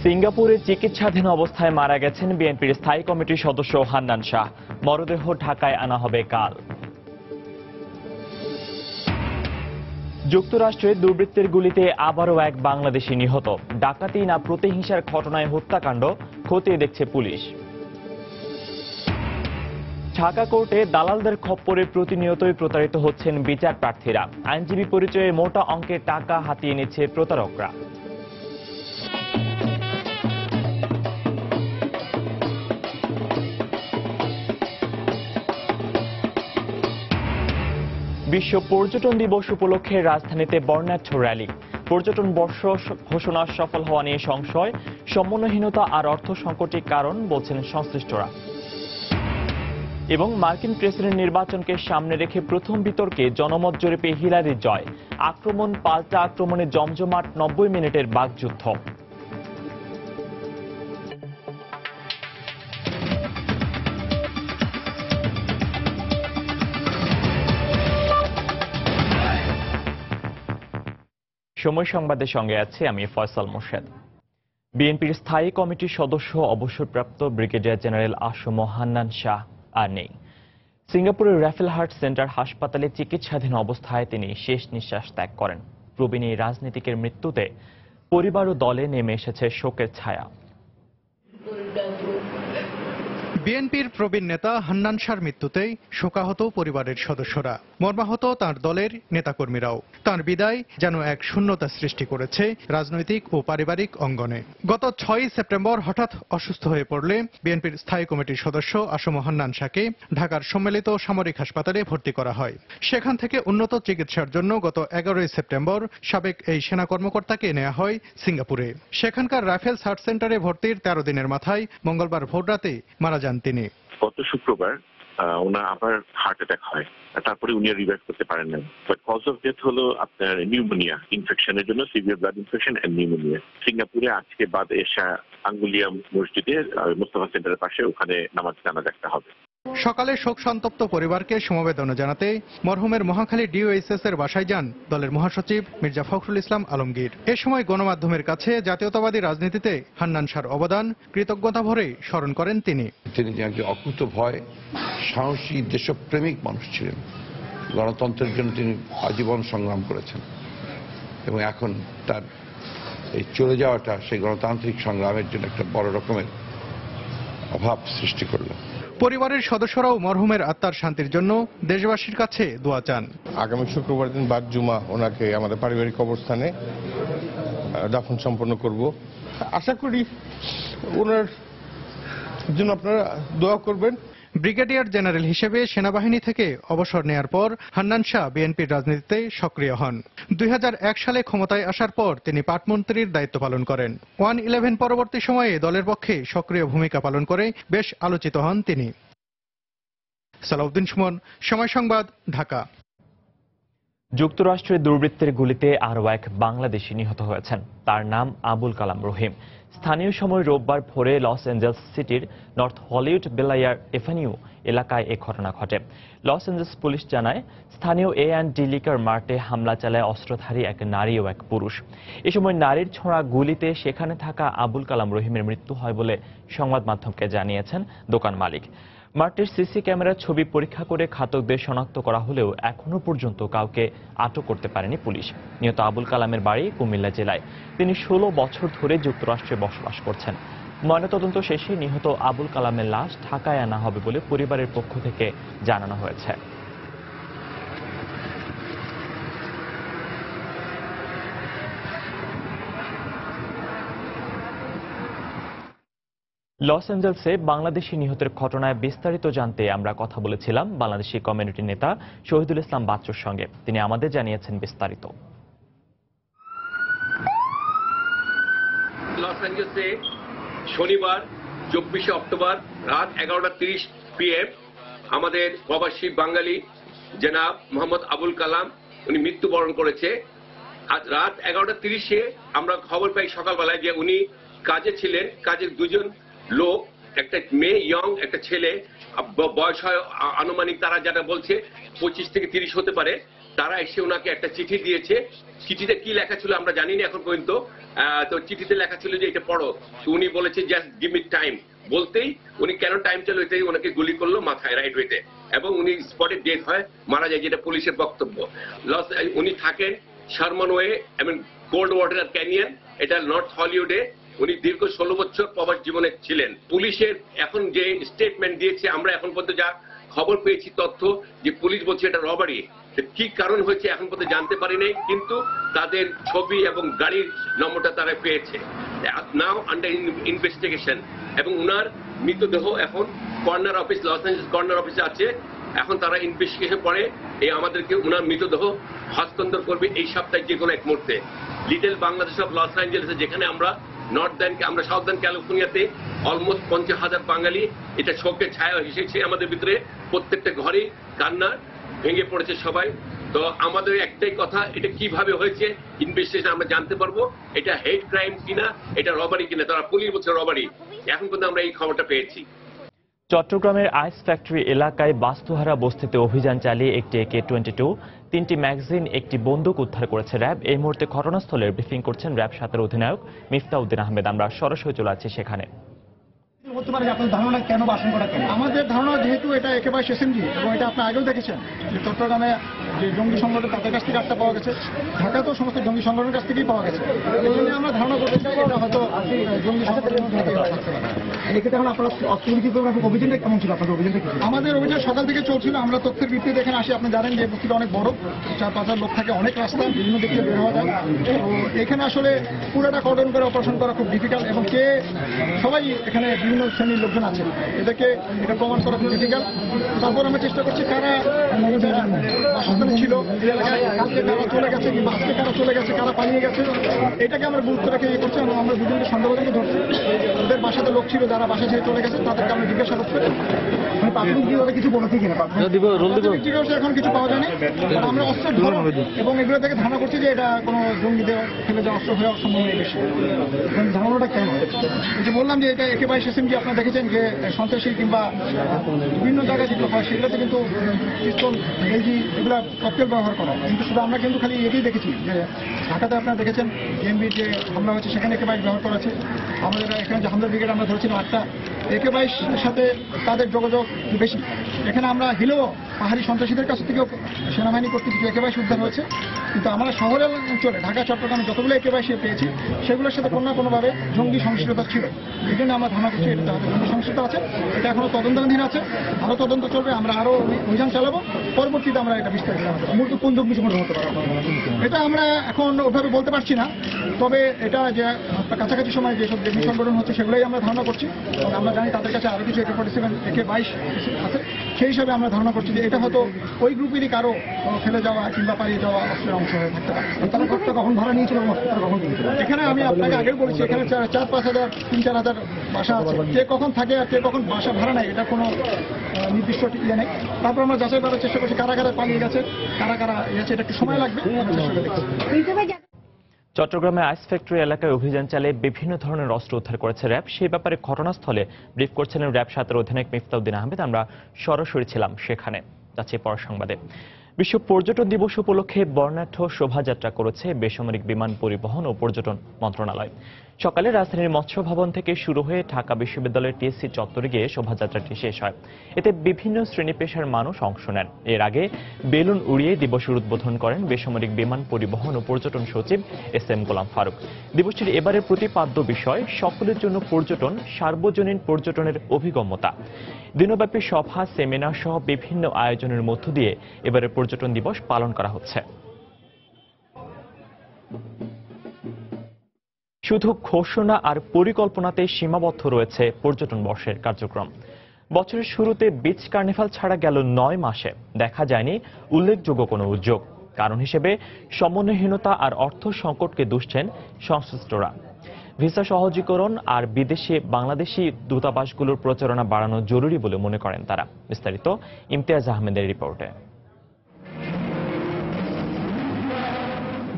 সিঙ্গাপুরে চিকিৎসাধীন অবস্থায় মারা গেছেন বিএনপির স্থায়ী কমিটির সদস্য হান্নান শাহ। মরদেহ ঢাকায় আনা হবে কাল। যুক্তরাষ্ট্রে দুর্বৃত্তের গুলিতে আবারও এক বাংলাদেশি নিহত। ডাকাতি না প্রতিহিংসার ঘটনায় হত্যাকাণ্ড খতিয়ে দেখছে পুলিশ। ঢাকা কোর্টে দালালদের খপ্পরে প্রতিনিয়তই প্রতারিত হচ্ছেন বিচার প্রার্থীরা। আইনজীবী পরিচয়ে মোটা অঙ্কের টাকা হাতিয়ে নিচ্ছে প্রতারকরা। বিশ্ব পর্যটন দিবস উপলক্ষে রাজধানীতে বর্ণাঢ্য র্যালি। পর্যটন বর্ষ ঘোষণা সফল হওয়া নিয়ে সংশয়, সমন্বয়হীনতা আর অর্থ সংকটের কারণ বলছেন সংশ্লিষ্টরা। এবং মার্কিন প্রেসিডেন্ট নির্বাচনকে সামনে রেখে প্রথম বিতর্কে জনমত জরিপে হিলারির জয়। আক্রমণ পাল্টা আক্রমণে জমজমাট 90 মিনিটের বাকযুদ্ধ। সময় সংবাদের সঙ্গে আছে আমি ফয়সাল মোর্শেদ। বিএনপির স্থায়ী কমিটির সদস্য অবসরপ্রাপ্ত ব্রিগেডিয়ার জেনারেল আসম হান্নান শাহ আর নেই। সিঙ্গাপুরের র্যাফেল হার্ট সেন্টার হাসপাতালে চিকিৎসাধীন অবস্থায় তিনি শেষ নিঃশ্বাস ত্যাগ করেন। প্রবীণ এই রাজনীতিকের মৃত্যুতে পরিবার ও দলে নেমে এসেছে শোকের ছায়া। বিএনপির প্রবীণ নেতা হান্নান শাহর মৃত্যুতেই শোকাহত পরিবারের সদস্যরা, মর্মাহত তাঁর দলের নেতাকর্মীরাও। তাঁর বিদায় যেন এক শূন্যতা সৃষ্টি করেছে রাজনৈতিক ও পারিবারিক অঙ্গনে। গত 6 সেপ্টেম্বর হঠাৎ অসুস্থ হয়ে পড়লে বিএনপির স্থায়ী কমিটির সদস্য আসম হান্নান শাহকে ঢাকার সম্মিলিত সামরিক হাসপাতালে ভর্তি করা হয়। সেখান থেকে উন্নত চিকিৎসার জন্য গত 11 সেপ্টেম্বর সাবেক এই সেনা কর্মকর্তাকে নেওয়া হয় সিঙ্গাপুরে। সেখানকার রাফেলস হার্ট সেন্টারে ভর্তির 13 দিনের মাথায় মঙ্গলবার ভোররাতে মারা যান তিনি। গত শুক্রবার ওনার আবার হার্ট অ্যাটাক হয়, তারপরে উনি রিভাইভ করতে পারেন না। বাট কজ অফ ডেথ হলো আপনার নিউমোনিয়া, ইনফেকশনের জন্য severe blood infection and pneumonia. সিঙ্গাপুরে আজকে বাদ এশা আঙ্গুলিয়া মসজিদে মোস্তফা সেন্টারের পাশে ওখানে নামাজ জানাজা একটা হবে। সকালে শোক সন্তপ্ত পরিবারকে সমবেদনা জানাতে মরহুমের মহাখালী ডিওএইচএস এর বাসায় যান দলের মহাসচিব মির্জা ফখরুল ইসলাম আলমগীর। এ সময় গণমাধ্যমের কাছে জাতীয়তাবাদী রাজনীতিতে হান্নান শাহর অবদান কৃতজ্ঞতা ভরে স্মরণ করেন তিনি। তিনি একজন অকুত ভয় সাহসী দেশপ্রেমিক মানুষ ছিলেন। গণতন্ত্রের জন্য তিনি আজীবন সংগ্রাম করেছেন এবং এখন তার এই চলে যাওয়াটা সেই গণতান্ত্রিক সংগ্রামের জন্য একটা বড় রকমের অভাব সৃষ্টি করল। পরিবারের সদস্যরাও মরহুমের আত্মার শান্তির জন্য দেশবাসীর কাছে দোয়া চান। আগামী শুক্রবার দিন বাদ জুমা ওনাকে আমাদের পারিবারিক অবস্থানে দাফন সম্পন্ন করব। আশা করি ওনার জন্য আপনারা দোয়া করবেন। ব্রিগেডিয়ার জেনারেল হিসেবে সেনাবাহিনী থেকে অবসর নেয়ার পর হান্নান শাহ বিএনপির রাজনীতিতে সক্রিয় হন। 2001 সালে ক্ষমতায় আসার পর তিনি পাটমন্ত্রীর দায়িত্ব পালন করেন। 1-11 পরবর্তী সময়ে দলের পক্ষে সক্রিয় ভূমিকা পালন করে বেশ আলোচিত হন তিনি। সালাউদ্দিন সুমন, সময় সংবাদ, ঢাকা। যুক্তরাষ্ট্রের দুর্বৃত্তের গুলিতে আরও এক বাংলাদেশি নিহত হয়েছেন। তার নাম আবুল কালাম রহিম। স্থানীয় সময় রোববার ভোরে লস অ্যাঞ্জেলস সিটির নর্থ হলিউড বেলায়ার এভিনিউ এলাকায় এ ঘটনা ঘটে। লস অ্যাঞ্জেলস পুলিশ জানায়, স্থানীয় A&D লিকার মার্টে হামলা চালায় অস্ত্রধারী এক নারী ও এক পুরুষ। এ সময় নারীর ছোড়া গুলিতে সেখানে থাকা আবুল কালাম রহিমের মৃত্যু হয় বলে সংবাদ মাধ্যমকে জানিয়েছেন দোকান মালিক। মার্টের সিসি ক্যামেরার ছবি পরীক্ষা করে ঘাতকদের শনাক্ত করা হলেও এখনো পর্যন্ত কাউকে আটক করতে পারেনি পুলিশ। নিহত আবুল কালামের বাড়ি কুমিল্লা জেলায়। তিনি 16 বছর ধরে যুক্তরাষ্ট্রে বসবাস করছেন। ময়নাতদন্ত শেষে নিহত আবুল কালামের লাশ ঢাকায় আনা হবে বলে পরিবারের পক্ষ থেকে জানানো হয়েছে। লস অ্যাঞ্জেলসে বাংলাদেশি নিহতের ঘটনায় বিস্তারিত জানতে আমরা কথা বলেছিলাম বাংলাদেশি কমিউনিটি নেতা শহীদুল ইসলাম বাচ্চুর সঙ্গে। তিনি আমাদের জানিয়েছেন বিস্তারিত। লস অ্যাঞ্জেলসে শনিবার 24 অক্টোবর রাত 11:30 PM আমাদের প্রবাসী বাঙালি জনাব মোহাম্মদ আবুল কালাম উনি মৃত্যুবরণ করেছে। আজ রাত 11:30-এ আমরা খবর পাই সকালবেলায় যে উনি কাজে ছিলেন। কাজের দুজন লোক, একটা মেয়ে ইয়ং, একটা ছেলে, বয়স হয় আনুমানিক তারা যেটা বলছে 25 থেকে 30 হতে পারে। তারা এসে ওনাকে একটা চিঠি দিয়েছে। চিঠিতে কি লেখা ছিল আমরা জানি না এখন পর্যন্ত। তো চিঠিতে লেখা ছিল যে এটা পড়ো। তো উনি বলেছে জাস্ট গিভ মি টাইম, বলতেই উনি কেন টাইম চাইল এটাই ওনাকে গুলি করলো মাথায়, রাইট ওয়েতে, এবং উনি স্পটে ডেথ হয়, মারা যায়, যেটা পুলিশের বক্তব্য। উনি থাকেন শারমান ওয়ে এবং কোল্ড ওয়াটার ক্যানিয়ন, এটা নর্থ হলিউডে। উনি দীর্ঘ 16 বছর প্রবাস জীবনে ছিলেন। পুলিশের এখন যে স্টেটমেন্ট দিয়েছে, আমরা এখন পর্যন্ত যা খবর পেয়েছি তথ্য, যে পুলিশ বলছে এটা রবারি। কি কারণ হয়েছে এখন পর্যন্ত জানতে পারি নাই, কিন্তু তাদের ছবি এবং গাড়ির নম্বরটা তারা পেয়েছে। Now under investigation. এবং উনার মৃতদেহ এখন coroner office, Los Angeles coroner অফিসে আছে। এখন তারা ইনভেস্টিগেশন পরে এই আমাদেরকে উনার মৃতদেহ হস্তান্তর করবে এই সপ্তাহে যে কোনো এক মুহূর্তে। লিটল বাংলাদেশ অফ লস অ্যাঞ্জেলেসে, যেখানে আমরা সাউদার্ন ক্যালিফোর্নিয়াতে অলমোস্ট 50,000 বাঙালি, এটা শোকের ছায়া এসেছে আমাদের ভিতরে। প্রত্যেকটা ঘরে কান্না ভেঙে পড়েছে সবাই। তো আমাদের একটাই কথা, এটা কিভাবে হয়েছে ইনভেস্টিগেশন আমরা জানতে পারবো, এটা হেট ক্রাইম কিনা, এটা রবারি কিনা। তারা পুলিশ বলছে রবারি। এখন পর্যন্ত আমরা এই খবরটা পেয়েছি। চট্টগ্রামের আইস ফ্যাক্টরি এলাকায় বাস্তুহারা বস্তিতে অভিযান চালিয়ে একটি AK-22, 3টি ম্যাগাজিন, একটি বন্দুক উদ্ধার করেছে র্যাব। এই মুহূর্তে ঘটনাস্থলের ব্রিফিং করছেন র্যাব 7 অধিনায়ক মিফতাউদ্দিন আহমেদ। আমরা সরাসরি চলে আছি সেখানে। আপনার ধারণা কেন বা আশঙ্কাটা কেন? আমাদের ধারণা, যেহেতু এটা একেবারে SMG এবং এটা আপনি আগেও দেখেছেন যে চট্টগ্রামে যে জঙ্গি সংগঠন তাদের কাছ থেকে আটটা পাওয়া গেছে, ঢাকাতেও সমস্ত জঙ্গি সংগঠনের কাছ থেকেই পাওয়া গেছে। এই জন্য আমরা ধারণা করতে চাই এটা হয়তো জঙ্গি সংগঠনের থাকতে পারে। এক্ষেত্রে এখন আপনার অভিযানটা কেমন ছিল? আপনাদের অভিযানটা কি? আমাদের অভিযান সকাল থেকে চলছিল। আমরা তথ্যের ভিত্তিতে এখানে আসি। আপনি জানেন যে বস্তিটা অনেক বড়, 4-5 লোক থাকে, অনেক রাস্তা, বিভিন্ন দিকে বের হওয়া যায়। তো এখানে আসলে পুরোটা কর্ডন করে অপারেশন করা খুব ডিফিকাল্ট, এবং সবাই এখানে বিভিন্ন শ্রেণীর লোকজন আছে, এটা প্রমাণ করা খুব ডিফিকাল্ট। তারপর আমরা চেষ্টা করছি কারা বাসস্থানে ছিল এই এলাকায়, কালকে কারা চলে গেছে, কিংবা আজকে কারা চলে গেছে, কারা পালিয়ে গেছে, এটাকে আমরা গুরুত্ব রেখে ইয়ে করছি। এবং আমরা দুজনকে সন্দেহজনক ধরছি। ওদের বাসাতে লোক ছিল যারা বাসা ছেড়ে চলে গেছে, তাদেরকে আমরা জিজ্ঞাসা করছি। প্রাথমিকভাবে কিছু বলেছি কিনা এখন কিছু পাওয়া যায়নি। আমরা অস্ত্রের ধরন এবং এগুলো থেকে ধারণা করছি যে এটা কোনো জঙ্গিদের ফেলে দেওয়া অস্ত্র হওয়ার সম্ভাবনা বেশি। ধারণাটা কেন? এই যে বললাম যে এটা একেবারে SMG, আপনারা দেখেছেন যে সন্ত্রাসী কিংবা বিভিন্ন জায়গায় যেগুলো হয় সেগুলোতে কিন্তু পিস্তল, LG এগুলো ককটেল ব্যবহার করা। কিন্তু শুধু আমরা কিন্তু খালি এটাই দেখেছি যে ঢাকাতে আপনারা দেখেছেন এমবির যে হামলা হয়েছে, সেখানে AK-22 ব্যবহার করা আছে। আমাদের এখানে যে হামলা ব্রিগেড আমরা ধরেছিলাম 8টা, AK-22 সাথে তাদের যোগাযোগ বেশি। এখানে আমরা হিলেও পাহাড়ি সন্ত্রাসীদের কাছ থেকেও সেনাবাহিনী কর্তৃক কিছু AK-22 উদ্ধার হয়েছে। কিন্তু আমরা শহরের অঞ্চলে ঢাকা, চট্টগ্রামে যতগুলো AK-22 পেয়েছি, সেগুলোর সাথে কোনো না কোনোভাবে জঙ্গি সহিংসতা ছিল। এই জন্য আমরা ধারণা করছি এটা হয়তো জঙ্গি সহিংসতা আছে। এটা এখনো তদন্তাধীন আছে, আরও তদন্ত চলবে। আমরা আরও অভিযান চালাবো, পরবর্তীতে আমরা এটা বিস্তারিত জানাবো। মূলত কোন জঙ্গি সংগঠন হতে পারে এটা আমরা এখন ওভাবে বলতে পারছি না। তবে এটা যে কাছাকাছি সময় যেসব জঙ্গি সংগঠন হচ্ছে সেগুলোই আমরা ধারণা করছি। এবং আমরা জানি তাদের কাছে আরও কিছু AK-47, AK-22 আছে। সেই হিসাবে আমরা ধারণা করছি যে এটা হয়তো ওই গ্রুপেরই কারো ফেলে যাওয়া কিংবা পালিয়ে যাওয়া অস্ত্রের অংশ হয়ে থাকতে পারে। তারা কতটা কখন ভাড়া নিয়েছিল, কখন এখানে আমি আপনাকে আগেও বলেছি, এখানে 4-5 হাজার 3-4 হাজার বাসা আছে। কে কখন থাকে আর কে কখন বাসা ভাড়া নেয়, এটা কোনো নির্দিষ্ট ইয়ে নেই। তারপর আমরা যাচাই করার চেষ্টা করছি কারা কারা পালিয়ে গেছে, কারা কারা গেছে। এটা একটু সময় লাগবে, আমরা চেষ্টা করে দেখছি। চট্টগ্রামে আইস ফ্যাক্টরি এলাকায় অভিযান চালিয়ে বিভিন্ন ধরনের অস্ত্র উদ্ধার করেছে র্যাব। সেই ব্যাপারে ঘটনাস্থলে ব্রিফ করছিলেন র্যাব 7 অধিনায়ক মিফতাউদ্দিন আহমেদ। আমরা সরাসরি ছিলাম সেখানে। যাচ্ছি পরের সংবাদে। বিশ্ব পর্যটন দিবস উপলক্ষে বর্ণাঢ্য শোভাযাত্রা করেছে বেসামরিক বিমান পরিবহন ও পর্যটন মন্ত্রণালয়। সকালে রাজধানীর মৎস্য ভবন থেকে শুরু হয়ে ঢাকা বিশ্ববিদ্যালয়ের TSC চত্বরে গিয়ে শোভাযাত্রাটি শেষ হয়। এতে বিভিন্ন শ্রেণী পেশার মানুষ অংশ নেন। এর আগে বেলুন উড়িয়ে দিবসের উদ্বোধন করেন বেসামরিক বিমান পরিবহন ও পর্যটন সচিব SM গোলাম ফারুক। দিবসটির এবারের প্রতিপাদ্য বিষয় সকলের জন্য পর্যটন, সার্বজনীন পর্যটনের অভিগম্যতা। দিনব্যাপী সভা, সেমিনার সহ বিভিন্ন আয়োজনের মধ্য দিয়ে এবারের পর্যটন দিবস পালন করা হচ্ছে। শুধু ঘোষণা আর পরিকল্পনাতে সীমাবদ্ধ রয়েছে পর্যটন বর্ষের কার্যক্রম। বছরের শুরুতে বিচ কার্নিভাল ছাড়া গেল 9 মাসে দেখা যায়নি উল্লেখযোগ্য কোনো উদ্যোগ। কারণ হিসেবে সমন্বয়হীনতা আর অর্থ সংকটকে দুষছেন সংশ্লিষ্টরা। ভিসা সহজীকরণ আর বিদেশে বাংলাদেশি দূতাবাসগুলোর প্রচারণা বাড়ানো জরুরি বলে মনে করেন তারা। বিস্তারিত ইমতিয়াজ আহমেদের রিপোর্টে।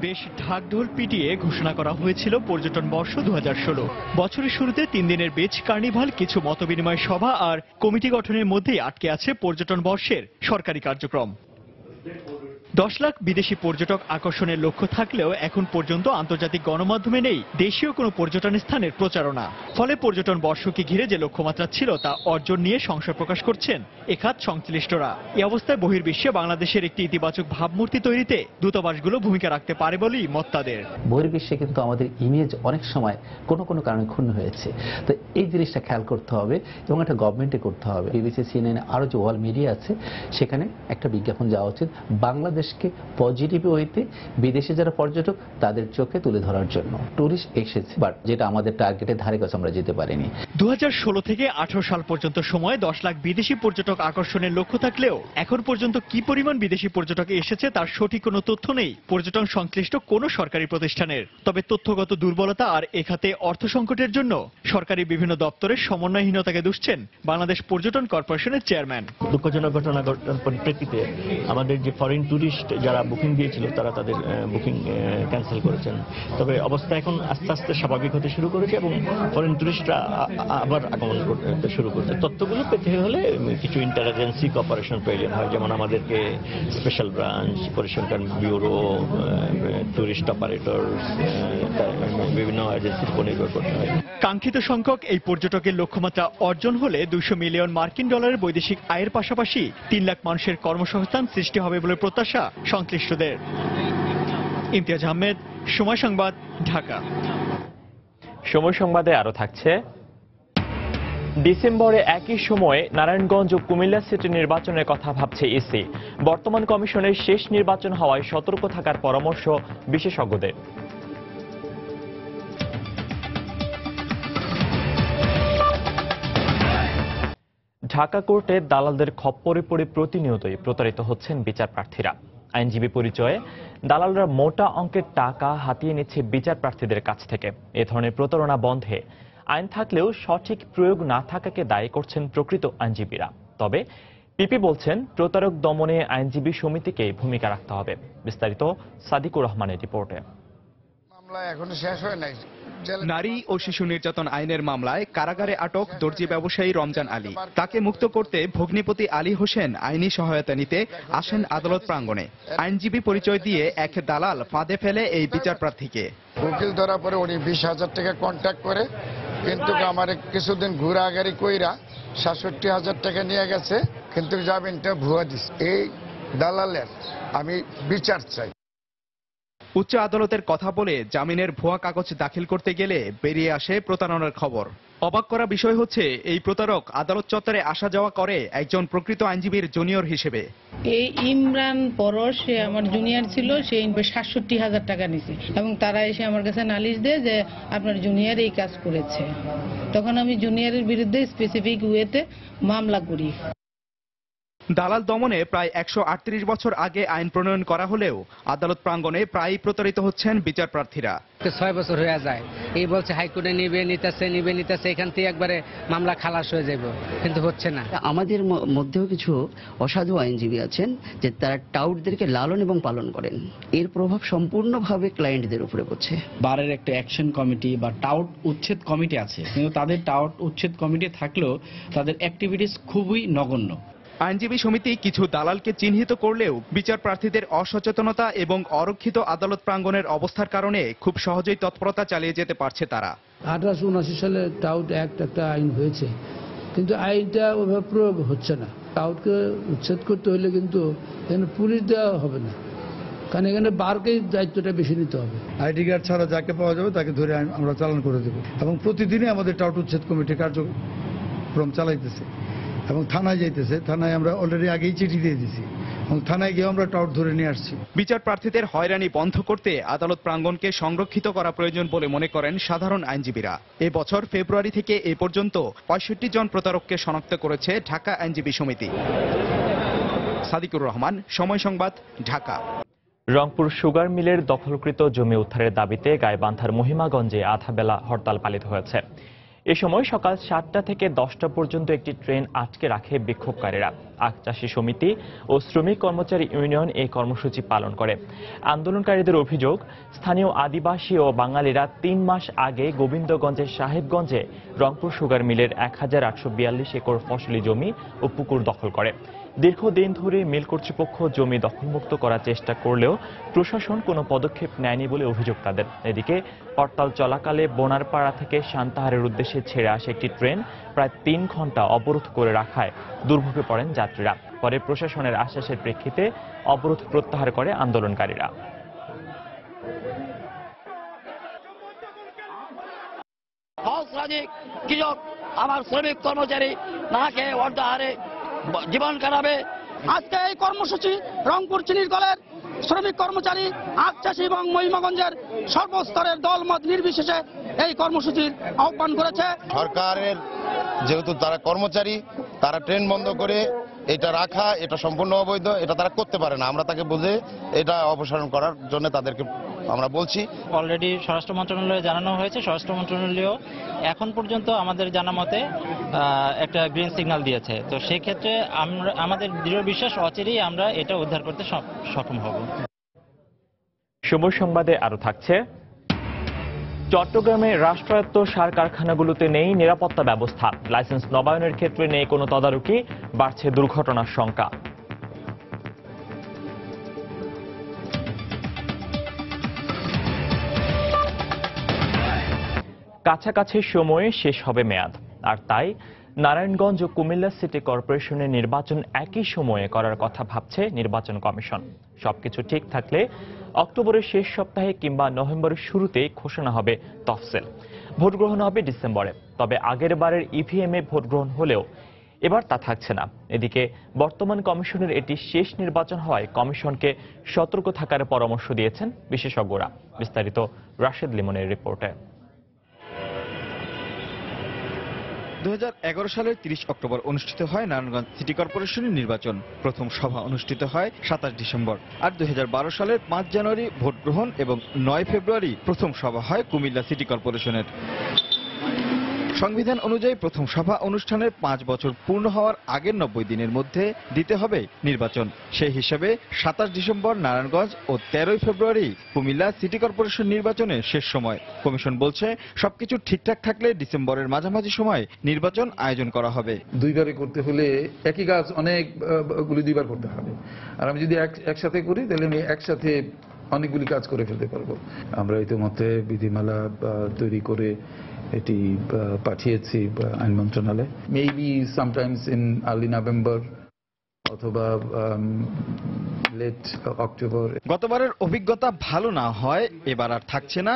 বেশ ঢাকঢোল পিটিয়ে ঘোষণা করা হয়েছিল পর্যটন বর্ষ 2016। বছরের শুরুতে 3 দিনের বিচ কার্নিভাল, কিছু মতবিনিময় সভা আর কমিটি গঠনের মধ্যেই আটকে আছে পর্যটন বর্ষের সরকারি কার্যক্রম। 10 লাখ বিদেশি পর্যটক আকর্ষণের লক্ষ্য থাকলেও এখন পর্যন্ত আন্তর্জাতিক গণমাধ্যমে নেই দেশীয় কোনো পর্যটন স্থানের প্রচারণা। ফলে পর্যটন বর্ষকে ঘিরে যে লক্ষ্যমাত্রা ছিল তা অর্জন নিয়ে সংশয় প্রকাশ করছেন এখাত সংশ্লিষ্টরা। এই অবস্থায় বহির্বিশ্বে বাংলাদেশের একটি ইতিবাচক ভাবমূর্তি তৈরিতে দূতাবাসগুলো ভূমিকা রাখতে পারে বলেই মত তাদের। বহির্বিশ্বে কিন্তু আমাদের ইমেজ অনেক সময় কোনো কারণে ক্ষুণ্ণ হয়েছে, তো এই জিনিসটা খেয়াল করতে হবে এবং একটা গভর্নমেন্টে করতে হবে। বিবিসি, সিএনএন আরো যে ওয়ার্ল্ড মিডিয়া আছে সেখানে একটা বিজ্ঞাপন যাওয়া উচিত বাংলাদেশকে পজিটিভ ওয়েতে বিদেশে যারা পর্যটক তাদের চোখে তুলে ধরার জন্য। টুরিস্ট এসেছে, বাট যেটা আমাদের টার্গেটের ধারে কাছে আমরা যেতে পারিনি। 2016 থেকে 18 সাল পর্যন্ত সময়ে 10 লাখ বিদেশি পর্যটক আকর্ষণের লক্ষ্য থাকলেও এখন পর্যন্ত কি পরিমাণ বিদেশি পর্যটক এসেছে তার সঠিক কোনো তথ্য নেই পর্যটন সংশ্লিষ্ট কোনো সরকারি প্রতিষ্ঠানের। তবে তথ্যগত দুর্বলতা আর এখাতে অর্থ সংকটের জন্য সরকারি বিভিন্ন দপ্তরের সমন্বয়হীনতাকে দুষছেন বাংলাদেশ পর্যটন কর্পোরেশনের চেয়ারম্যান। দুঃখজনক ঘটনা পরিপ্রেক্ষিতে আমাদের যে ফরেন ট্যুরিস্ট যারা বুকিং দিয়েছিল তারা তাদের বুকিং ক্যান্সেল করেছেন। তবে অবস্থা এখন আস্তে আস্তে স্বাভাবিক হতে শুরু করেছে এবং ফরেন ট্যুরিস্টরা আবার আগমন করতে শুরু করছে। তথ্যগুলো পেতে হলে কিছু ইন্টারএজেন্সি কর্পোরেশন প্রয়োজন হয়, যেমন আমাদেরকে স্পেশাল ব্রাঞ্চ, পরিসংখ্যান ব্যুরো, ট্যুরিস্ট অপারেটর, বিভিন্ন এজেন্সির উপর নির্ভর করতে হয়। কাঙ্ক্ষিত সংখ্যক এই পর্যটকের লক্ষ্যমাত্রা অর্জন হলে $200 মিলিয়ন বৈদেশিক আয়ের পাশাপাশি 3 লাখ মানুষের কর্মসংস্থান সৃষ্টি হবে বলে প্রত্যাশা সংশ্লিষ্টদের। ইমতিয়াজ আহমেদ, সময় সংবাদ, ঢাকা। সময় সংবাদে আরো থাকছে, ডিসেম্বরে একই সময়ে নারায়ণগঞ্জ ও কুমিল্লা সিটি নির্বাচনের কথা ভাবছে ইসি। বর্তমান কমিশনের শেষ নির্বাচন হওয়ায় সতর্ক থাকার পরামর্শ বিশেষজ্ঞদের। ঢাকা কোর্টে দালালদের খপ্পরে পড়ে প্রতিনিয়তই প্রতারিত হচ্ছেন বিচার প্রার্থীরা। আইনজীবী পরিচয়ে দালালরা মোটা অঙ্কের টাকা হাতিয়ে নিচ্ছে বিচার প্রার্থীদের কাছ থেকে। এ ধরনের প্রতারণা বন্ধে আইন থাকলেও সঠিক প্রয়োগ না থাকাকে দায়ী করছেন প্রকৃত আইনজীবীরা। তবে পিপি বলছেন প্রতারক দমনে আইনজীবী সমিতিকে ভূমিকা রাখতে হবে। বিস্তারিত সাদিকুর রহমানের রিপোর্টে। মামলা এখনো শেষ হয় নাই। নারী ও শিশু নির্যাতন আইনের মামলায় কারাগারে আটক দর্জি ব্যবসায়ী রমজান আলী। তাকে মুক্ত করতে ভগ্নিপতি আলী হোসেন আইনি সহায়তা নিতে আসেন আদালত প্রাঙ্গণে। আইনজীবী পরিচয় দিয়ে এক দালাল ফাঁদে ফেলে এই বিচার প্রার্থীকে। উকিল ধরা পরে উনি 20,000 টাকা কন্ট্যাক্ট করে, কিন্তু আমার কিছুদিন ঘোরাঘুরি কইরা 67,000 টাকা নিয়ে গেছে, কিন্তু জামিনটা ভুয়া দিছে। এই দালালের আমি বিচার চাই। উচ্চ আদালতের কথা বলে জামিনের ভুয়া কাগজ দাখিল করতে গেলে বেরিয়ে আসে প্রতারণার খবর। অবাক করা বিষয় হচ্ছে এই প্রতারক আদালত চত্বরে আসা যাওয়া করে একজন প্রকৃত আইনজীবীর জুনিয়র হিসেবে। এই ইমরান পরশ, সে আমার জুনিয়র ছিল, সে 67,000 টাকা নিছে এবং তারা এসে আমার কাছে নালিশ দেয় যে আপনার জুনিয়র এই কাজ করেছে। তখন আমি জুনিয়রের বিরুদ্ধে স্পেসিফিক ওয়েতে মামলা করি। দালাল দমনে প্রায় 138 বছর আগে আইন প্রণয়ন করা হলেও আদালত প্রাঙ্গণে প্রায়ই প্রতারিত হচ্ছেন বিচার প্রার্থীরা। 6 বছর হয়ে যায়, এই বলছে হাইকোর্টে নিবে নিতেছে, এখান থেকে একবারে মামলা খালাস হয়ে যাব, কিন্তু হচ্ছে না। আমাদের মধ্যেও কিছু অসাধু আইনজীবী আছেন যে তারা টাউটদেরকে লালন এবং পালন করেন। এর প্রভাব সম্পূর্ণভাবে ক্লায়েন্টদের উপরে পড়ছে। বারের একটা অ্যাকশন কমিটি বা টাউট উচ্ছেদ কমিটি আছে, কিন্তু তাদের টাউট উচ্ছেদ কমিটি থাকলেও তাদের অ্যাক্টিভিটিস খুবই নগণ্য। আইনজীবী সমিতি কিছু দালালকে চিহ্নিত করলেও বিচার প্রার্থীদের অসচেতনতা এবং অরক্ষিত আদালত প্রাঙ্গণের অবস্থার কারণে খুব সহজেই তৎপরতা চালিয়ে যেতে পারছে তারা। 1879 সালে টাউট অ্যাক্ট একটা আইন হয়েছে, কিন্তু আইনটা ওইভাবে প্রয়োগ হচ্ছে না। টাউটকে উচ্ছেদ করতে হলে কিন্তু এখানে পুলিশ দেওয়া হবে না, কারণ এখানে বারকেই দায়িত্বটা বেশি নিতে হবে। আইডি কার্ড ছাড়া যাকে পাওয়া যাবে তাকে ধরে আমরা চালান করে দেব এবং প্রতিদিনই আমাদের টাউট উচ্ছেদ কমিটি কার্যক্রম চালাইতেছে এবং থানায় যাইতেছে। থানায় আমরা অলরেডি আগেই চিঠি দিয়ে দিয়েছি এবং থানায় গিয়ে আমরা টাউট ধরে নিয়ে আসছি। বিচার প্রার্থীদের হয়রানি বন্ধ করতে আদালত প্রাঙ্গণকে সংরক্ষিত করা প্রয়োজন বলে মনে করেন সাধারণ আইনজীবীরা। এ বছর ফেব্রুয়ারি থেকে এ পর্যন্ত 65 জন প্রতারককে শনাক্ত করেছে ঢাকা আইনজীবী সমিতি। সাদিকুর রহমান, সময় সংবাদ, ঢাকা। রংপুর সুগার মিলের দখলকৃত জমি উদ্ধারের দাবিতে গাইবান্ধার মহিমাগঞ্জে আধা বেলা হরতাল পালিত হয়েছে। এ সময় সকাল 7টা থেকে 10টা পর্যন্ত একটি ট্রেন আটকে রাখে বিক্ষোভকারীরা। আখ চাষী সমিতি ও শ্রমিক কর্মচারী ইউনিয়ন এই কর্মসূচি পালন করে। আন্দোলনকারীদের অভিযোগ, স্থানীয় আদিবাসী ও বাঙালিরা 3 মাস আগে গোবিন্দগঞ্জের সাহেবগঞ্জে রংপুর সুগার মিলের 1842 একর ফসলি জমি ও পুকুর দখল করে। দীর্ঘদিন ধরে মিল কর্তৃপক্ষ জমি দখলমুক্ত করার চেষ্টা করলেও প্রশাসন কোনো পদক্ষেপ নেয়নি বলে অভিযোগ তাদের। এদিকে হরতাল চলাকালে বোনারপাড়া থেকে সান্তাহারের উদ্দেশ্যে ছেড়ে আসে একটি ট্রেন প্রায় 3 ঘন্টা অবরোধ করে রাখায় দুর্ভোগে পড়েন যাত্রীরা। পরে প্রশাসনের আশ্বাসের প্রেক্ষিতে অবরোধ প্রত্যাহার করে আন্দোলনকারীরা। কৃষক আমার শ্রমিক কর্মচারী না খেয়ে অর্ধাহারে জীবন কাটাবে। আজকে এই কর্মসূচি রংপুর চিনির কলের শ্রমিক কর্মচারী, আখ চাষী এবং মহিমাগঞ্জের সর্বস্তরের দলমত নির্বিশেষে এই কর্মসূচির আহ্বান করেছে। সরকারের যেহেতু তারা কর্মচারী, তারা ট্রেন বন্ধ করে এটা রাখা এটা সম্পূর্ণ অবৈধ, এটা তারা করতে পারে না। আমরা তাকে বুঝে এটা অপসারণ করার জন্য তাদেরকে আমরা বলছি। অলরেডি স্বরাষ্ট্র মন্ত্রণালয়ে জানানো হয়েছে, স্বরাষ্ট্র মন্ত্রণালয় এখন পর্যন্ত আমাদের জানা মতে একটা গ্রিন সিগন্যাল দিয়েছে। তো সেই ক্ষেত্রে আমাদের দৃঢ় বিশ্বাস অচিরেই আমরা এটা উদ্ধার করতে সক্ষম হব। সময় সংবাদে আরো থাকছে, চট্টগ্রামে রাষ্ট্রায়ত্ত সার কারখানাগুলোতে নেই নিরাপত্তা ব্যবস্থা, লাইসেন্স নবায়নের ক্ষেত্রে নেই কোনো তদারকি, বাড়ছে দুর্ঘটনার শঙ্কা। কাছাকাছি সময়ে শেষ হবে মেয়াদ, আর তাই নারায়ণগঞ্জ ও কুমিল্লা সিটি কর্পোরেশনের নির্বাচন একই সময়ে করার কথা ভাবছে নির্বাচন কমিশন। সবকিছু ঠিক থাকলে অক্টোবরের শেষ সপ্তাহে কিংবা নভেম্বরের শুরুতেই ঘোষণা হবে তফসিল। ভোট গ্রহণ হবে ডিসেম্বরে। তবে আগের বারের ইভিএমে ভোট গ্রহণ হলেও এবার তা থাকছে না। এদিকে বর্তমান কমিশনের এটি শেষ নির্বাচন হওয়ায় কমিশনকে সতর্ক থাকার পরামর্শ দিয়েছেন বিশেষজ্ঞরা। বিস্তারিত রাশেদ লিমনের রিপোর্টে। 2011 সালের 30 অক্টোবর অনুষ্ঠিত হয় নারায়ণগঞ্জ সিটি কর্পোরেশনের নির্বাচন। প্রথম সভা অনুষ্ঠিত হয় 27 ডিসেম্বর। আর 2012 সালের 5 জানুয়ারি ভোট গ্রহণ এবং 9 ফেব্রুয়ারি প্রথম সভা হয় কুমিল্লা সিটি কর্পোরেশনের। সংবিধান অনুযায়ী প্রথম সভা অনুষ্ঠানের 5 বছর পূর্ণ হওয়ার আগের 90 দিনের মধ্যে দিতে হবে নির্বাচন। সেই হিসেবে 27 ডিসেম্বর নারায়ণগঞ্জ ও 13 ফেব্রুয়ারি কুমিল্লা সিটি কর্পোরেশন নির্বাচনের শেষ সময়। কমিশন বলছে সবকিছু ঠিকঠাক থাকলে ডিসেম্বরের মাঝামাঝি সময় নির্বাচন আয়োজন করা হবে। দুইবারে করতে হলে একই কাজ অনেকগুলি দুইবার করতে হবে, আর আমি যদি একসাথে করি তাহলে আমি একসাথে অনেকগুলি কাজ করে ফেলতে পারবো। আমরা ইতিমধ্যে বিধিমালা তৈরি করে এটি পাঠিয়েছি আইন মন্ত্রণালয়ে। Maybe sometimes in early November অথবা লেট অক্টোবর। গতবারের অভিজ্ঞতা ভালো না হয় এবার আর থাকছে না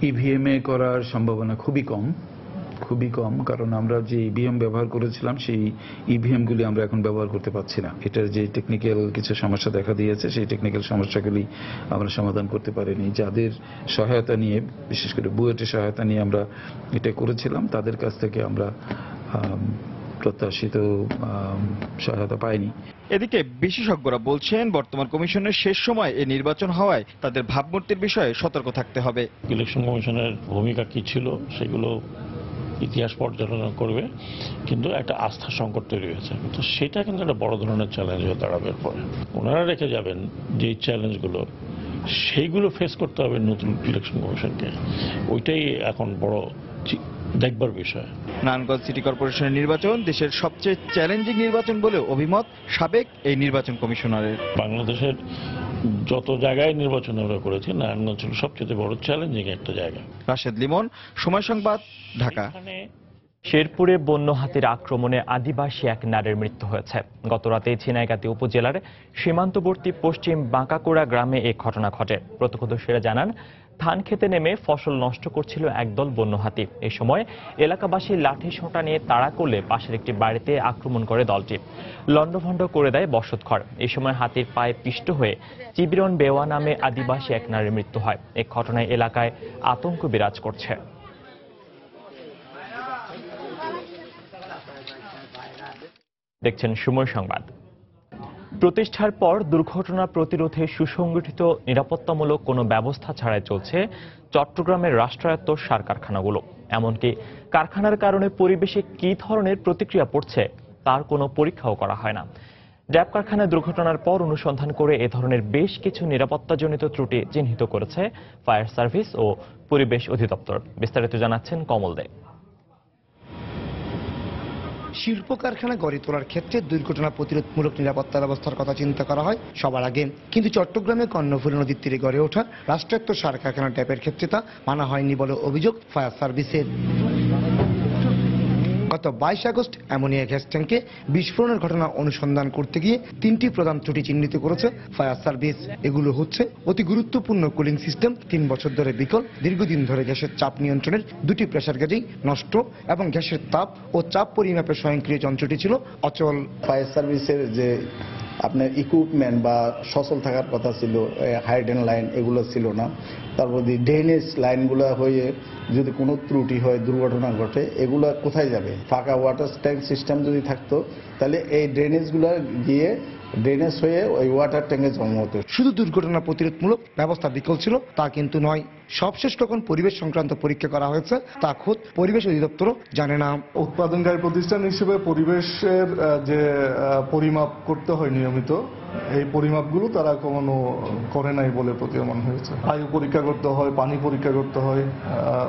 ইভিএম এ করার সম্ভাবনা খুবই কম, কারণ আমরা যে ইভিএম ব্যবহার করেছিলাম সেই ইভিএম গুলি আমরা এখন ব্যবহার করতে পারছি না। এটার যে টেকনিক্যাল কিছু সমস্যা দেখা দিয়েছে, সেই টেকনিক্যাল সমস্যাগুলি আমরা সমাধান করতে পারিনি। যাদের সহায়তা নিয়ে, বিশেষ করে বুয়েটের সহায়তা নিয়ে আমরা এটা করেছিলাম, তাদের কাছ থেকে আমরা প্রত্যাশিত সহায়তা পাইনি। এদিকে বিশেষজ্ঞরা বলছেন বর্তমান কমিশনের শেষ সময় এই নির্বাচন হওয়ায় তাদের ভাবমূর্তির বিষয়ে সতর্ক থাকতে হবে। ইলেকশন কমিশনের ভূমিকা কি ছিল সেগুলো ইতিহাস পর্যালোচনা করবে, কিন্তু একটা আস্থা সংকট তৈরি হয়েছে। তো সেটা কিন্তু একটা বড় ধরনের চ্যালেঞ্জ হয়ে দাঁড়াবে। পরে ওনারা রেখে যাবেন যে চ্যালেঞ্জগুলো, সেইগুলো ফেস করতে হবে নতুন ইলেকশন কমিশনকে। ওইটাই এখন বড় দেখবার বিষয়। নারায়ণগঞ্জ সিটি কর্পোরেশনের নির্বাচন দেশের সবচেয়ে চ্যালেঞ্জিং নির্বাচন বলে অভিমত সাবেক এই নির্বাচন কমিশনারের। বাংলাদেশের যত জায়গায় নির্বাচন আমরা করেছি, নারায়ণগঞ্জ ছিল সবচেয়ে বড় চ্যালেঞ্জিং একটা জায়গা। রাশেদ লিমন, সময় সংবাদ, ঢাকা। শেরপুরে বন্য হাতির আক্রমণে আদিবাসী এক নারীর মৃত্যু হয়েছে। গতরাতে ঝিনাইগাতী উপজেলার সীমান্তবর্তী পশ্চিম বাঁকাকুড়া গ্রামে এই ঘটনা ঘটে। প্রত্যক্ষদর্শীরা জানান, ধান খেতে নেমে ফসল নষ্ট করছিল একদল বন্য হাতি। এই সময় এলাকাবাসী লাঠি সোঁটা নিয়ে তাড়া করলে পাশের একটি বাড়িতে আক্রমণ করে দলটি, লণ্ডভণ্ড করে দেয় বসতঘর। এই সময় হাতির পায়ে পিষ্ট হয়ে চিবিরন বেওয়া নামে আদিবাসী এক নারীর মৃত্যু হয়। এই ঘটনায় এলাকায় আতঙ্ক বিরাজ করছে। দেখছেন সময় সংবাদ। প্রতিষ্ঠার পর দুর্ঘটনা প্রতিরোধে সুসংগঠিত নিরাপত্তামূলক কোনো ব্যবস্থা ছাড়াই চলছে চট্টগ্রামের রাষ্ট্রায়ত্ত সার কারখানাগুলো। এমনকি কারখানার কারণে পরিবেশে কী ধরনের প্রতিক্রিয়া পড়ছে তার কোনো পরীক্ষাও করা হয় না। ড্যাব কারখানায় দুর্ঘটনার পর অনুসন্ধান করে এ ধরনের বেশ কিছু নিরাপত্তাজনিত ত্রুটি চিহ্নিত করেছে ফায়ার সার্ভিস ও পরিবেশ অধিদপ্তর। বিস্তারিত জানাচ্ছেন কমল দে। শিল্প কারখানা গড়ে তোলার ক্ষেত্রে দুর্ঘটনা প্রতিরোধমূলক নিরাপত্তা ব্যবস্থার কথা চিন্তা করা হয় সবার আগে, কিন্তু চট্টগ্রামে কর্ণফুলী নদীর তীরে গড়ে ওঠা রাষ্ট্রায়ত্ত সার কারখানা ট্যাপের ক্ষেত্রে তা মানা হয়নি বলে অভিযোগ ফায়ার সার্ভিসের। গত 22 আগস্ট অ্যামোনিয়া গ্যাস ট্যাঙ্কে বিস্ফোরণের ঘটনা অনুসন্ধান করতে গিয়ে 3টি প্রধান ত্রুটি চিহ্নিত করেছে ফায়ার সার্ভিস। এগুলো হচ্ছে অতি গুরুত্বপূর্ণ কুলিং সিস্টেম 3 বছর ধরে বিকল, দীর্ঘদিন ধরে গ্যাসের চাপ নিয়ন্ত্রণের 2টি প্রেসার গেজই নষ্ট এবং গ্যাসের তাপ ও চাপ পরিমাপের স্বয়ংক্রিয় যন্ত্রটি ছিল অচল। ফায়ার সার্ভিসের যে আপনার ইকুইপমেন্ট বা সচল থাকার কথা ছিল, হাইডেন লাইন এগুলো ছিল না। তারপর ড্রেনেজ লাইনগুলো হয়ে যদি কোনো ত্রুটি হয়, দুর্ঘটনা ঘটে, এগুলো কোথায় যাবে? ফাঁকা ওয়াটার ট্যাঙ্ক সিস্টেম যদি থাকতো তাহলে এই ড্রেনেজগুলো গিয়ে ড্রেনেজ হয়ে ওই ওয়াটার ট্যাঙ্কে জমা হতো। শুধু দুর্ঘটনা প্রতিরোধমূলক ব্যবস্থা বিকল ছিল তা কিন্তু নয়, সবশেষ কখন পরিবেশ সংক্রান্ত পরীক্ষা করা হয়েছে তা খোদ পরিবেশ অধিদপ্তরও জানে না। উৎপাদনকারী প্রতিষ্ঠান হিসেবে পরিবেশের যে পরিমাপ করতে হয় নিয়মিত, এই পরিমাপগুলো তারা কখনো করে নাই বলে প্রতীয়মান হয়েছে। বায়ু পরীক্ষা করতে হয়, পানি পরীক্ষা করতে হয়,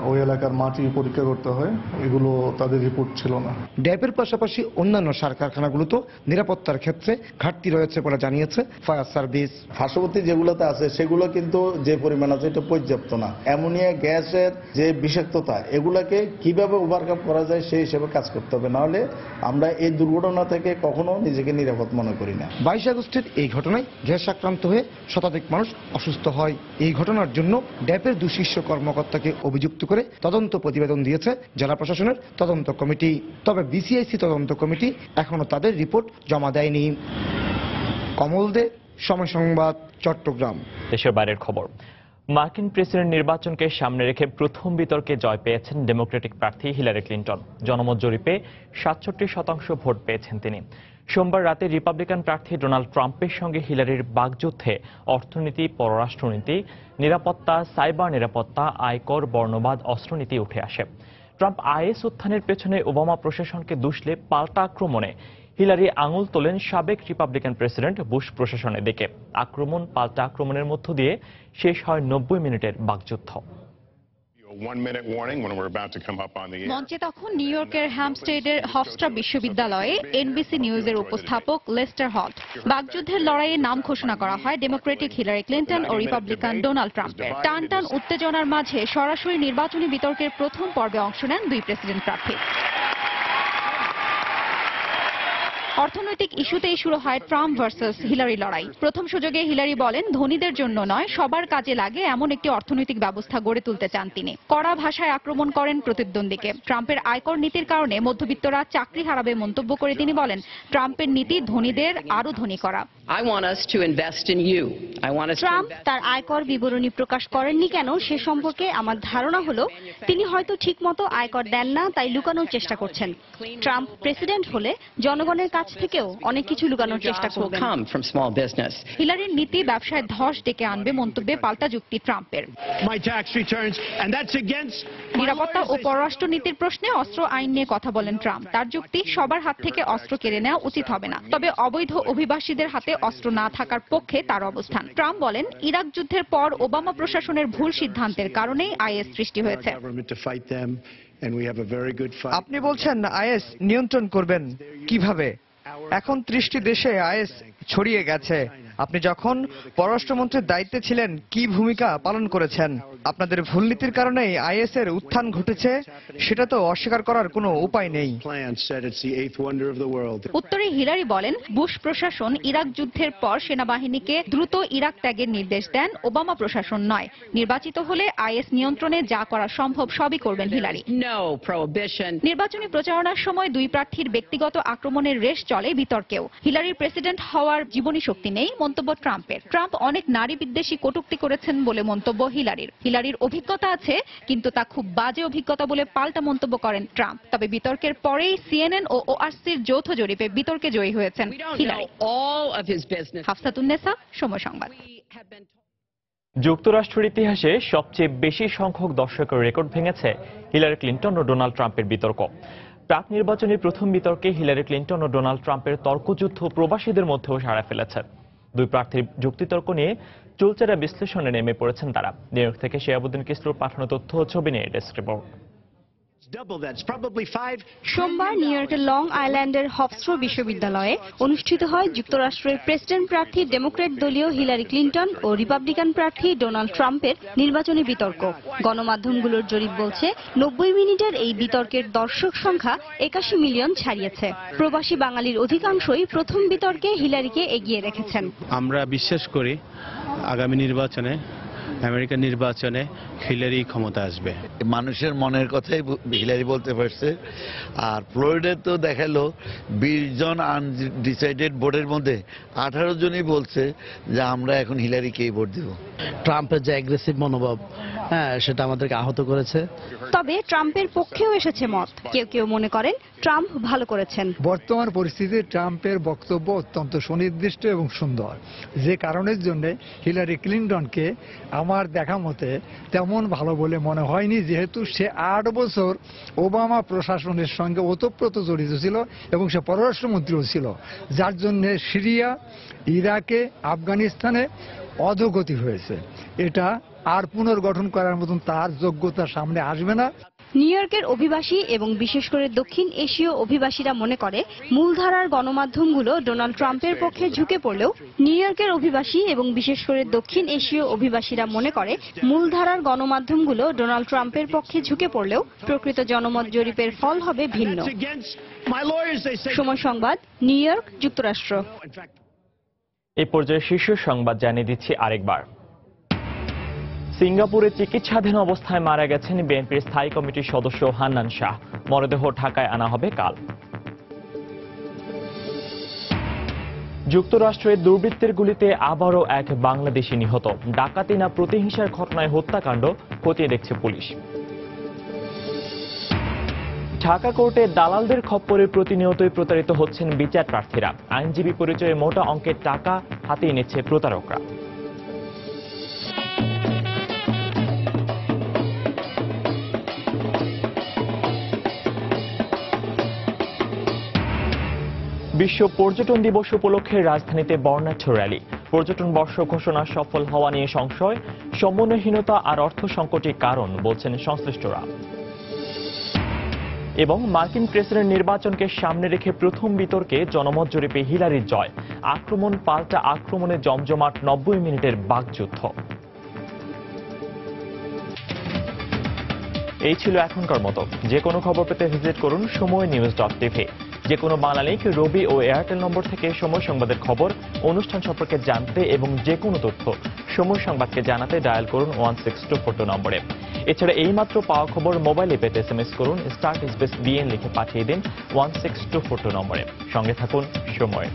ওই এলাকার মাটি পরীক্ষা করতে হয়, এগুলো তাদের রিপোর্ট ছিল না। ড্যাপের পাশাপাশি অন্যান্য সার কারখানাগুলোতে নিরাপত্তার ক্ষেত্রে ঘাটতি রয়েছে বলে জানিয়েছে ফায়ার সার্ভিস। পার্শ্ববর্তী যেগুলোতে আছে সেগুলো কিন্তু যে পরিমাণ আছে এটা পর্যাপ্ত না। অ্যামোনিয়া গ্যাসের যে বিষাক্ততা, এগুলাকে কিভাবে ওভারকাম করা যায় সেই হিসেবে কাজ করতে হবে, নাহলে আমরা এই দুর্ঘটনা থেকে কখনো নিজেকে নিরাপদ মনে করি না। 22 আগস্টের এই ঘটনায় গ্যাস আক্রান্ত হয়ে শতাধিক মানুষ অসুস্থ হয়। এই ঘটনার জন্য ড্যাপের 2 শীর্ষ কর্মকর্তাকে অভিযুক্ত করে তদন্ত প্রতিবেদন দিয়েছে জেলা প্রশাসনের তদন্ত কমিটি। তবে বিসিআইসি তদন্ত কমিটি এখনো তাদের রিপোর্ট জমা দেয়নি। কমল দে, সময় সংবাদ, চট্টগ্রাম। দেশের বাইরের খবর। মার্কিন প্রেসিডেন্ট নির্বাচনকে সামনে রেখে প্রথম বিতর্কে জয় পেয়েছেন ডেমোক্রেটিক প্রার্থী হিলারি ক্লিন্টন। জনমত জরিপে 67% ভোট পেয়েছেন তিনি। সোমবার রাতে রিপাবলিকান প্রার্থী ডোনাল্ড ট্রাম্পের সঙ্গে হিলারির বাগযুদ্ধে অর্থনীতি, পররাষ্ট্রনীতি, নিরাপত্তা, সাইবার নিরাপত্তা, আয়কর, বর্ণবাদ, অস্ত্রনীতি উঠে আসে। ট্রাম্প আইএস উত্থানের পেছনে ওবামা প্রশাসনকে দুষলে পাল্টা আক্রমণে হিলারি আঙুল তোলেন সাবেক রিপাবলিকান প্রেসিডেন্ট বুশ প্রশাসনের দিকে। আক্রমণ পাল্টা আক্রমণের মধ্য দিয়ে শেষ হয় 90 মিনিটের বাকযুদ্ধ। মঞ্চে তখন নিউ ইয়র্কের হ্যাম্পস্টেডের হফস্ট্রা বিশ্ববিদ্যালয়ে এনবিসি নিউজের উপস্থাপক লেস্টার হল্ট। বাকযুদ্ধের লড়াইয়ে নাম ঘোষণা করা হয় ডেমোক্রেটিক হিলারি ক্লিন্টন ও রিপাবলিকান ডোনাল্ড ট্রাম্পের। টান টান উত্তেজনার মাঝে সরাসরি নির্বাচনী বিতর্কের প্রথম পর্বে অংশ নেন 2 প্রেসিডেন্ট প্রার্থী। অর্থনৈতিক ইস্যুতেই শুরু হয় ট্রাম্প ভার্সেস হিলারি লড়াই। প্রথম সুযোগে হিলারি বলেন, ধনীদের জন্য নয়, সবার কাজে লাগে এমন একটি অর্থনৈতিক ব্যবস্থা গড়ে তুলতে চান তিনি। কড়া ভাষায় আক্রমণ করেন প্রতিদ্বন্দ্বীকে। ট্রাম্পের আয়কর নীতির কারণে মধ্যবিত্তরা চাকরি হারাবে মন্তব্য করে তিনি বলেন, ট্রাম্পের নীতি ধনীদের আরো ধনী করা। ট্রাম্প তার আয়কর বিবরণী প্রকাশ করেননি কেন সে সম্পর্কে আমার ধারণা হলো তিনি হয়তো ঠিকমতো আয়কর দেন না, তাই লুকানোর চেষ্টা করছেন। ট্রাম্প প্রেসিডেন্ট হলে জনগণের কাছ থেকেও অনেক কিছু লুকানোর চেষ্টা করবেন। হিলারির নীতি ব্যবসায় ধস ডেকে আনবে মন্তব্যে পাল্টা যুক্তি ট্রাম্পের। নিরাপত্তা ও পররাষ্ট্র নীতির প্রশ্নে অস্ত্র আইন নিয়ে কথা বলেন ট্রাম্প। তার যুক্তি, সবার হাত থেকে অস্ত্র কেড়ে নেওয়া উচিত হবে না, তবে অবৈধ অভিবাসীদের হাতে অস্ত্র না থাকার পক্ষে তার অবস্থান। ট্রাম্প বলেন, ইরাক যুদ্ধের পর ওবামা প্রশাসনের ভুল সিদ্ধান্তের কারণেই আইএস সৃষ্টি হয়েছে। আপনি বলছেন আইএস নিয়ন্ত্রণ করবেন কিভাবে? এখন 30টি দেশে আইএস ছড়িয়ে গেছে। আপনি যখন পররাষ্ট্রমন্ত্রীর দায়িত্বে ছিলেন কি ভূমিকা পালন করেছেন? আপনাদের ভুল নীতির কারণেই আইএস এর উত্থান ঘটেছে, সেটা তো অস্বীকার করার কোনো উপায় নেই। উত্তরে হিলারি বলেন, বুশ প্রশাসন ইরাক যুদ্ধের পর সেনাবাহিনীকে দ্রুত ইরাক ত্যাগের নির্দেশ দেন, ওবামা প্রশাসন নয়। নির্বাচিত হলে আইএস নিয়ন্ত্রণে যা করা সম্ভব সবই করবেন হিলারি। নির্বাচনী প্রচারণার সময় 2 প্রার্থীর ব্যক্তিগত আক্রমণের রেশ চলে বিতর্কেও। হিলারির প্রেসিডেন্ট হওয়ার জীবনী শক্তি নেই মন্তব্য ট্রাম্পের। ট্রাম্প অনেক নারী বিদ্বেষী কটূক্তি করেছেন বলে মন্তব্য হিলারির। হিলারির অভিজ্ঞতা আছে, কিন্তু তা খুব বাজে অভিজ্ঞতা বলে পাল্টা মন্তব্য করেন ট্রাম্প। তবে বিতর্কের পরেই সিএনএন ও ওআরসির যৌথ জরিপে বিতর্কে জয়ী হয়েছেন হিলারি। হাফসাতুন্নেসা, সময় সংবাদ। যুক্তরাষ্ট্রের ইতিহাসে সবচেয়ে বেশি সংখ্যক দর্শকের রেকর্ড ভেঙেছে হিলারি ক্লিন্টন ও ডোনাল্ড ট্রাম্পের বিতর্ক। প্রাক নির্বাচনী প্রথম বিতর্কে হিলারি ক্লিন্টন ও ডোনাল্ড ট্রাম্পের তর্কযুদ্ধ প্রবাসীদের মধ্যেও সাড়া ফেলেছে। 2 প্রার্থীর যুক্তিতর্ক নিয়ে চুলচেরা বিশ্লেষণে নেমে পড়েছেন তারা। নিউ ইয়র্ক থেকে শিহাবুদ্দিন কিসলুর পাঠানো তথ্য ও ছবি নিয়ে ডেস্ক রিপোর্ট। সোমবার নিউ ইয়র্কের লং আইল্যান্ডের হফস্ট্র বিশ্ববিদ্যালয়ে অনুষ্ঠিত হয় যুক্তরাষ্ট্রের প্রেসিডেন্ট প্রার্থী ডেমোক্র্যাট দলীয় হিলারি ক্লিন্টন ও রিপাবলিকান প্রার্থী ডোনাল্ড ট্রাম্পের নির্বাচনী বিতর্ক। গণমাধ্যমগুলোর জরিপ বলছে 90 মিনিটের এই বিতর্কের দর্শক সংখ্যা 81 মিলিয়ন ছাড়িয়েছে। প্রবাসী বাঙালির অধিকাংশই প্রথম বিতর্কে হিলারিকে এগিয়ে রেখেছেন। আমরা বিশ্বাস করি আগামী নির্বাচনে, আমেরিকার নির্বাচনে হিলারি ক্ষমতা আসবে। মানুষের মনের কথাই হিলারি বলতে পারছে। আর ফ্লোরিডা তো দেখালো 20 জন আনডিসাইডেড ভোটের মধ্যে 18 জনই বলছে যে আমরা এখন হিলারিকেই ভোট দেব। ট্রাম্পের যে অ্যাগ্রেসিভ মনোভাব, সেটা আমাদেরকে আহত করেছে। তবে ট্রাম্পের পক্ষেও এসেছে মত। কেউ কেউ মনে করেন ট্রাম্প ভালো করেছেন। বর্তমান পরিস্থিতিতে ট্রাম্পের বক্তব্য অত্যন্ত সুনির্দিষ্ট এবং সুন্দর, যে কারণের জন্য হিলারি ক্লিন্টনকে আমার দেখা মতে তেমন ভালো বলে মনে হয়নি, যেহেতু সে 8 বছর ওবামা প্রশাসনের সঙ্গে ওতপ্রোত জড়িত ছিল এবং সে পররাষ্ট্রমন্ত্রীও ছিল, যার জন্য সিরিয়া, ইরাকে, আফগানিস্তানে অধোগতি হয়েছে। এটা আর পুনর্গঠন করার মতন তার যোগ্যতা সামনে আসবে না। নিউ ইয়র্কের অভিবাসী এবং বিশেষ করে দক্ষিণ এশীয় অভিবাসীরা মনে করে মূলধারার গণমাধ্যমগুলো ডোনাল্ড ট্রাম্পের পক্ষে ঝুঁকে পড়লেও নিউ ইয়র্কের অভিবাসী এবং বিশেষ করে দক্ষিণ এশীয় অভিবাসীরা মনে করে মূলধারার গণমাধ্যমগুলো ডোনাল্ড ট্রাম্পের পক্ষে ঝুঁকে পড়লেও প্রকৃত জনমত জরিপের ফল হবে ভিন্ন। সময় সংবাদ, নিউ ইয়র্ক, যুক্তরাষ্ট্র। এই পর্যায়ে শীর্ষ সংবাদ জানিয়ে দিচ্ছি আরেকবার। সিঙ্গাপুরে চিকিৎসাধীন অবস্থায় মারা গেছেন বিএনপির স্থায়ী কমিটির সদস্য হান্নান শাহ। মরদেহ ঢাকায় আনা হবে কাল। যুক্তরাষ্ট্রের দুর্বৃত্তের গুলিতে আবারও এক বাংলাদেশি নিহত। ডাকাতি না প্রতিহিংসার ঘটনায় হত্যাকাণ্ড খতিয়ে দেখছে পুলিশ। ঢাকা কোর্টে দালালদের খপ্পরে প্রতিনিয়তই প্রতারিত হচ্ছেন বিচার প্রার্থীরা। আইনজীবী পরিচয়ে মোটা অঙ্কের টাকা হাতিয়ে নিচ্ছে প্রতারকরা। বিশ্ব পর্যটন দিবস উপলক্ষে রাজধানীতে বর্ণাঢ্য র্যালি। পর্যটন বর্ষ ঘোষণা সফল হওয়া নিয়ে সংশয়, সমন্বয়হীনতা আর অর্থ সংকটই কারণ বলছেন সংশ্লিষ্টরা। এবং মার্কিন প্রেসিডেন্ট নির্বাচনকে সামনে রেখে প্রথম বিতর্কে জনমত জরিপে হিলারির জয়। আক্রমণ পাল্টা আক্রমণে জমজমাট 90 মিনিটের বাকযুদ্ধ। এই ছিল এখনকার মতো। যে কোনো খবর পেতে ভিজিট করুন সময়নিউজ.tv। যে কোনো বাংলা লিংক, রবি ও এয়ারটেল নম্বর থেকে সময় সংবাদের খবর, অনুষ্ঠান সম্পর্কে জানতে এবং যে কোনো তথ্য সময় সংবাদকে জানাতে ডায়াল করুন 16242 নম্বরে। এছাড়া এইমাত্র পাওয়া খবর মোবাইলে পেতে SMS করুন *BN লিখে পাঠিয়ে দিন 16242 নম্বরে। সঙ্গে থাকুন সময়।